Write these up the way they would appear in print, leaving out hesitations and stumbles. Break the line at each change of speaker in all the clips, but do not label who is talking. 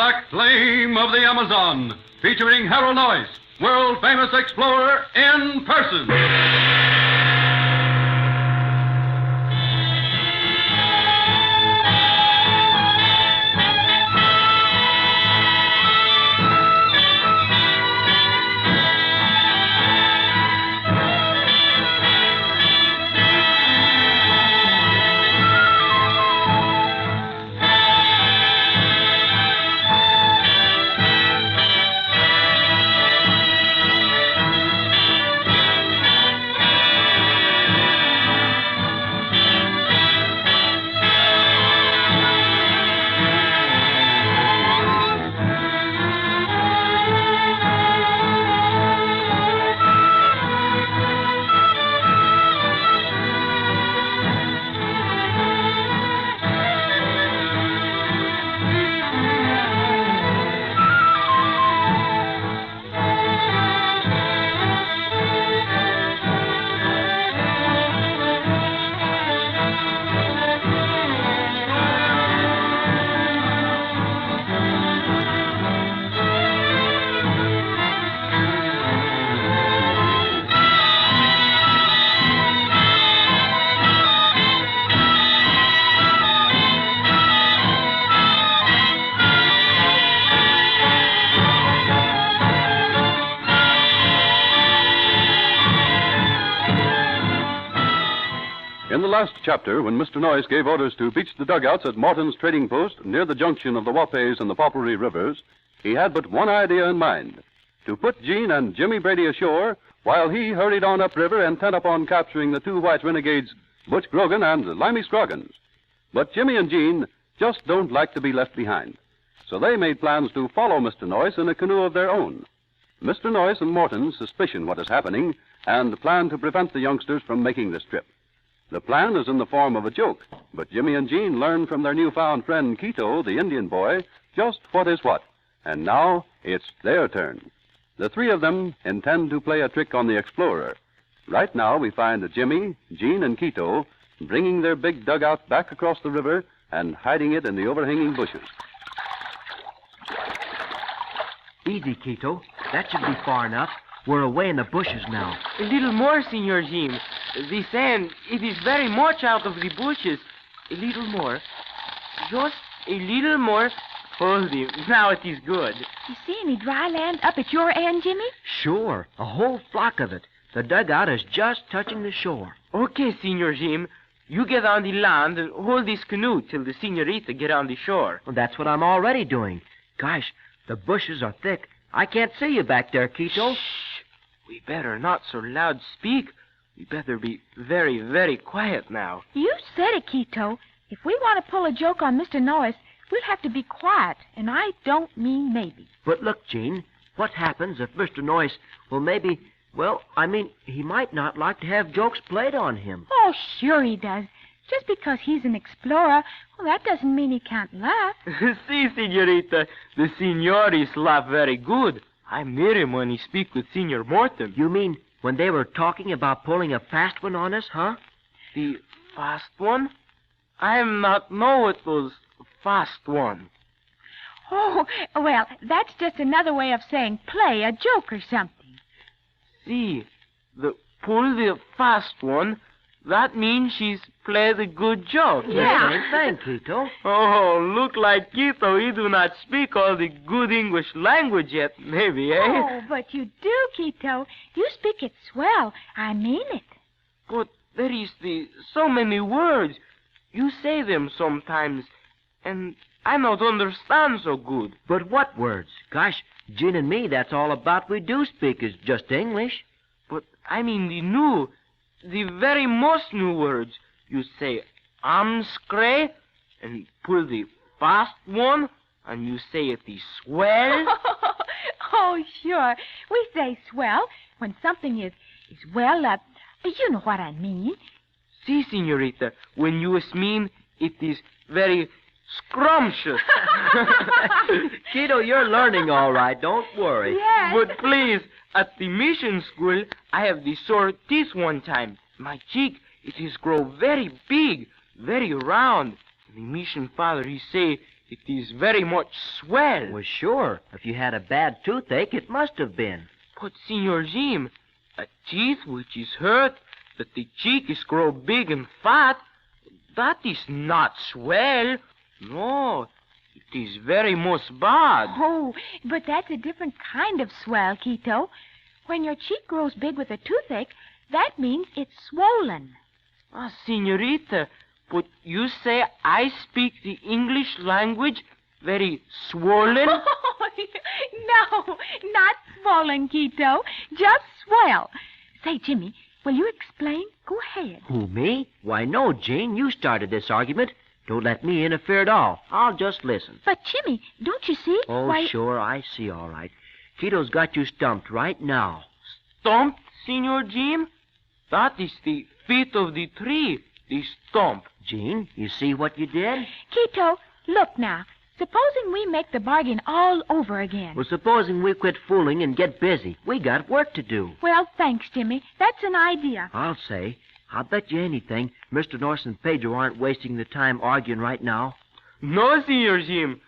Black Flame of the Amazon, featuring Harold Noyce, world-famous explorer in person. In the last chapter, when Mr. Noyce gave orders to beach the dugouts at Morton's trading post near the junction of the Wapes and the Poplaree rivers, he had but one idea in mind: to put Gene and Jimmy Brady ashore while he hurried on upriver intent upon capturing the two white renegades, Butch Grogan and Limey Scroggins. But Jimmy and Gene just don't like to be left behind, so they made plans to follow Mr. Noyce in a canoe of their own. Mr. Noyce and Morton suspicion what is happening and plan to prevent the youngsters from making this trip. The plan is in the form of a joke, but Jimmy and Gene learn from their newfound friend Quito, the Indian boy, just what is what. And now it's their turn. The three of them intend to play a trick on the explorer. Right now we find Jimmy, Gene, and Quito bringing their big dugout back across the river and hiding it in the overhanging bushes.
Easy, Quito. That should be far enough. We're away in the bushes now.
A little more, Senor Jim. The sand, it is very much out of the bushes. A little more. Just a little more. Hold him. Now it is good.
You see any dry land up at your end, Jimmy?
Sure. A whole flock of it. The dugout is just touching the shore.
Okay, Senor Jim. You get on the land and hold this canoe till the senorita get on the shore.
Well, that's what I'm already doing. Gosh, the bushes are thick. I can't see you back there, Quito.
Shh. We better not so loud speak. We better be very, very quiet now.
You said it, Quito. If we want to pull a joke on Mr. Noyce, we'll have to be quiet, and I don't mean maybe.
But look, Gene, what happens if Mr. Noyce, he might not like to have jokes played on him.
Oh, sure he does. Just because he's an explorer, well, that doesn't mean he can't laugh.
See, senorita, the senores laugh very good. I hear him when he speak with Senor Morton.
You mean when they were talking about pulling a fast one on us, huh?
The fast one? I am not know what was fast one.
Oh, well, that's just another way of saying play a joke or something.
See, the pull the fast one, that means she's played a good joke.
Yeah.
Thank you, Quito.
Oh, look like Quito, he do not speak all the good English language yet, maybe, eh?
Oh, but you do, Quito. You speak it swell. I mean it.
But there is so many words. You say them sometimes, and I not understand so good.
But what words? Gosh, Gene and me, that's all about we do speak is just English.
But I mean the very most new words. You say, I'm scray, and pull the fast one, and you say it is swell.
Oh, sure. We say swell when something is well, you know what I mean.
See, senorita, when you mean it is very scrumptious.
Quito, you're learning all right. Don't worry.
Yes.
But please, at the mission school, I have the sore teeth one time. My cheek, it is grow very big, very round. The mission father, he say, It is very much swell.
Well, sure. If you had a bad toothache, it must have been.
But, Senor Jim, a teeth which is hurt, that the cheek is grow big and fat, that is not swell. No, it is very much bad.
Oh, but that's a different kind of swell, Quito. When your cheek grows big with a toothache, that means it's swollen.
Ah, Senorita, but you say I speak the English language very swollen?
No, not swollen, Quito. Just swell. Say, Jimmy, will you explain? Go ahead.
Who, me? Why, no, Gene. You started this argument. Don't let me interfere at all. I'll just listen.
But, Jimmy, don't you see?
Oh,
Why...
sure, I see all right. Quito's got you stumped right now.
Stumped, Senor Jim? That is the feet of the tree, the stump.
Gene, you see what you did?
Quito, look now. Supposing we make the bargain all over again.
Well, supposing we quit fooling and get busy. We got work to do.
Well, thanks, Jimmy. That's an idea.
I'll say. I'll bet you anything Mr. Norris and Pedro aren't wasting the time arguing right now.
No, Senor Jim.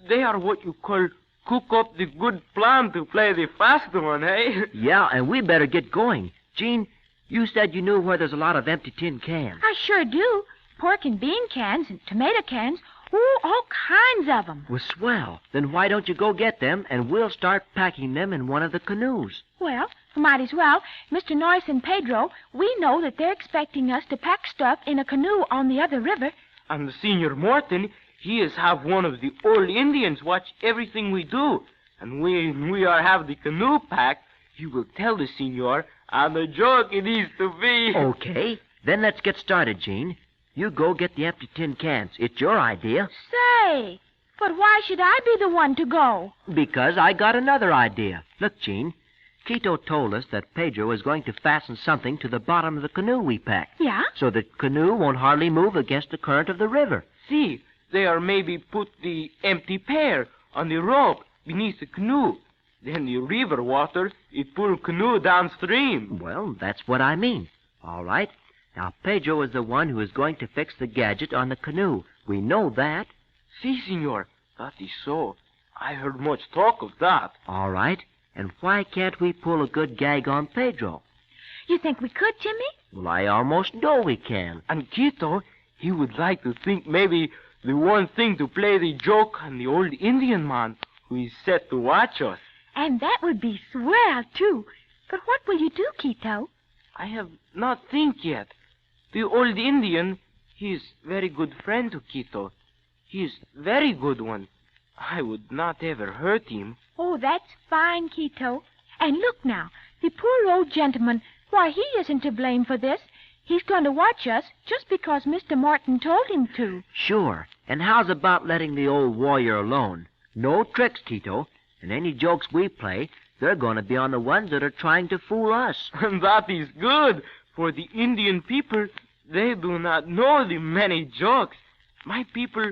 They are what you call cook up the good plan to play the fast one, eh?
Yeah, and we better get going. Gene, you said you knew where there's a lot of empty tin cans.
I sure do. Pork and bean cans and tomato cans. Oh, all kinds of them.
Well, swell. Then why don't you go get them, and we'll start packing them in one of the canoes.
Well, might as well. Mr. Norris and Pedro, we know that they're expecting us to pack stuff in a canoe on the other river.
And Senor Morton, he is have one of the old Indians watch everything we do. And when we are have the canoe packed, he will tell the senor, and a joke it is to be.
Okay, then let's get started, Gene. You go get the empty tin cans. It's your idea.
Say, but why should I be the one to go?
Because I got another idea. Look, Gene, Quito told us that Pedro is going to fasten something to the bottom of the canoe we packed.
Yeah?
So the canoe won't hardly move against the current of the river.
See, they are maybe put the empty pair on the rope beneath the canoe. Then the river water, it pull canoe downstream.
Well, that's what I mean. All right. Now, Pedro is the one who is going to fix the gadget on the canoe. We know that.
See, senor, that is so. I heard much talk of that.
All right. And why can't we pull a good gag on Pedro?
You think we could, Jimmy?
Well, I almost know we can.
And Quito, he would like to think maybe the one thing to play the joke on the old Indian man who is set to watch us.
And that would be swell, too. But what will you do, Quito?
I have not think yet. The old Indian, he is very good friend to Quito. He is very good one. I would not ever hurt him.
Oh, that's fine, Quito. And look now, the poor old gentleman, why, he isn't to blame for this. He's going to watch us just because Mr. Morton told him to.
Sure. And how's about letting the old warrior alone? No tricks, Quito. And any jokes we play, they're going to be on the ones that are trying to fool us.
And that is good, for the Indian people, they do not know the many jokes. My people,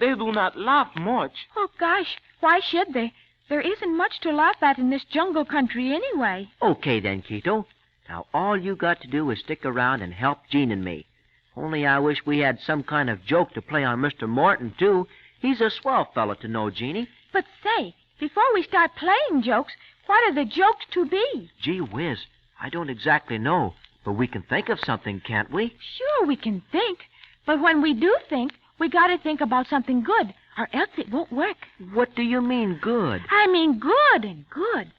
they do not laugh much.
Oh, gosh, why should they? There isn't much to laugh at in this jungle country anyway.
Okay, then, Quito. Now, all you got to do is stick around and help Gene and me. Only I wish we had some kind of joke to play on Mr. Morton, too. He's a swell fellow to know, Jeannie.
But say, before we start playing jokes, what are the jokes to be?
Gee whiz, I don't exactly know. But we can think of something, can't we?
Sure, we can think. But when we do think, we got to think about something good, or else it won't work.
What do you mean, good?
I mean good and good.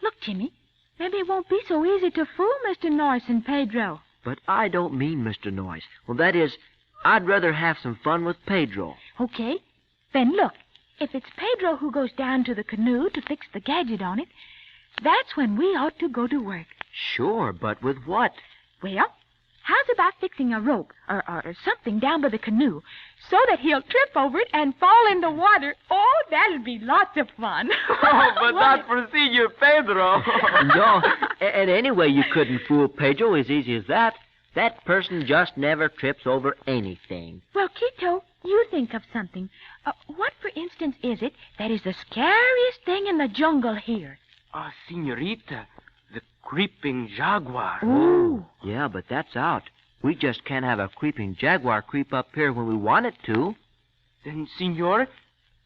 Look, Jimmy, maybe it won't be so easy to fool Mr. Norris and Pedro.
But I don't mean Mr. Norris. Well, that is, I'd rather have some fun with Pedro.
Okay. Then look, if it's Pedro who goes down to the canoe to fix the gadget on it, that's when we ought to go to work.
Sure, but with what?
Well, how's about fixing a rope or something down by the canoe so that he'll trip over it and fall in the water? Oh, that'll be lots of fun.
Oh, but not for Senor Pedro.
No, and anyway, you couldn't fool Pedro as easy as that. That person just never trips over anything.
Well, Quito, you think of something. What, for instance, is it that is the scariest thing in the jungle here?
Senorita, the creeping jaguar.
Ooh.
Yeah, but that's out. We just can't have a creeping jaguar creep up here when we want it to.
Then, senor,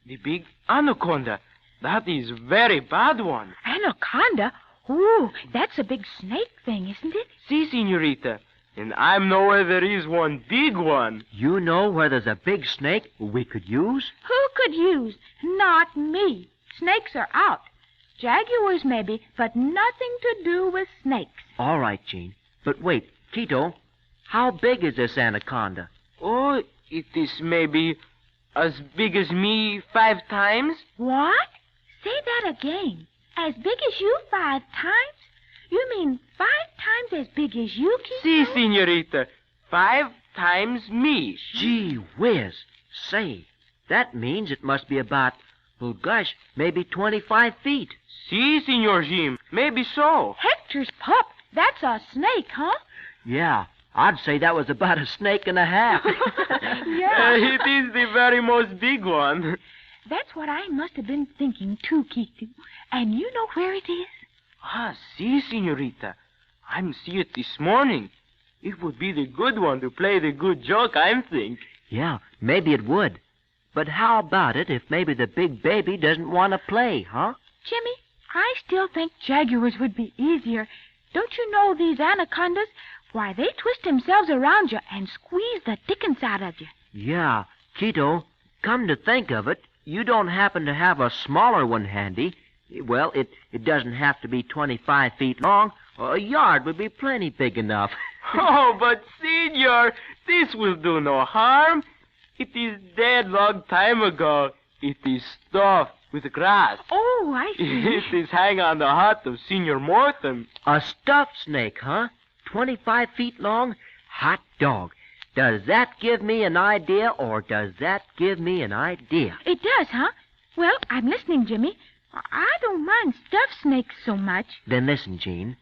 The big anaconda. That is very bad one.
Anaconda? Ooh, that's a big snake thing, isn't it?
Si, senorita. And I know where there is one big one.
You know where there's a big snake we could use?
Who could use? Not me. Snakes are out. Jaguars, maybe, but nothing to do with snakes.
All right, Gene. But wait, Quito, how big is this anaconda?
Oh, it is maybe as big as me 5 times.
What? Say that again. As big as you 5 times? You mean 5 times as big as you,
Si,
Quito?
senorita. 5 times me.
Gee whiz. Say, that means it must be about, well, gosh, maybe 25 feet.
Si, Senor Jim. Maybe so.
Hector's pup. That's a snake, huh?
Yeah, I'd say that was about a snake and a half.
Yeah.
It is the very most big one.
That's what I must have been thinking, too, Quito. And you know where it is?
Ah, si, senorita. I'm see it this morning. It would be the good one to play the good joke, I think.
Yeah, maybe it would. But how about it if maybe the big baby doesn't want to play, huh?
Jimmy, I still think jaguars would be easier. Don't you know these anacondas? Why, they twist themselves around you and squeeze the dickens out of you.
Yeah, Quito, come to think of it, you don't happen to have a smaller one handy. Well, it doesn't have to be 25 feet long. A yard would be plenty big enough.
Oh, but, senor, this will do no harm. It is dead long time ago. It is stuffed with grass.
Oh, I see.
It is hang on the hut of Senor Morton.
A stuffed snake, huh? 25 feet long? Hot dog. Does that give me an idea, or does that give me an idea?
It does, huh? Well, I'm listening, Jimmy. I don't mind stuffed snakes so much.
Then listen, Gene.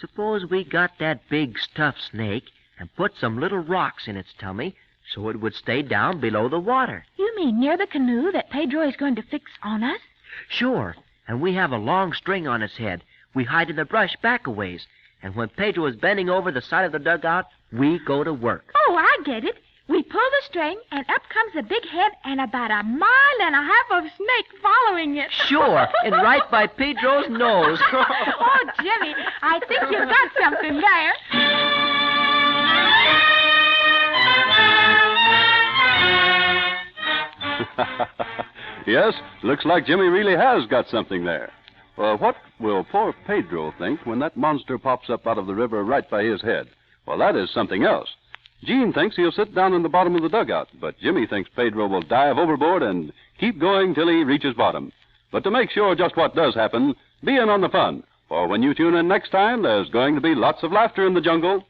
Suppose we got that big stuffed snake and put some little rocks in its tummy so it would stay down below the water.
You mean near the canoe that Pedro is going to fix on us?
Sure. And we have a long string on its head. We hide in the brush back a ways. And when Pedro is bending over the side of the dugout, we go to work.
Oh, I get it. We pull the string, and up comes the big head and about 1.5 miles of snake following it.
Sure, and right by Pedro's nose.
Oh, Jimmy, I think you've got something there.
Yes, looks like Jimmy really has got something there. Well, what will poor Pedro think when that monster pops up out of the river right by his head? Well, that is something else. Gene thinks he'll sit down in the bottom of the dugout, but Jimmy thinks Pedro will dive overboard and keep going till he reaches bottom. But to make sure just what does happen, be in on the fun. For when you tune in next time, there's going to be lots of laughter in the jungle.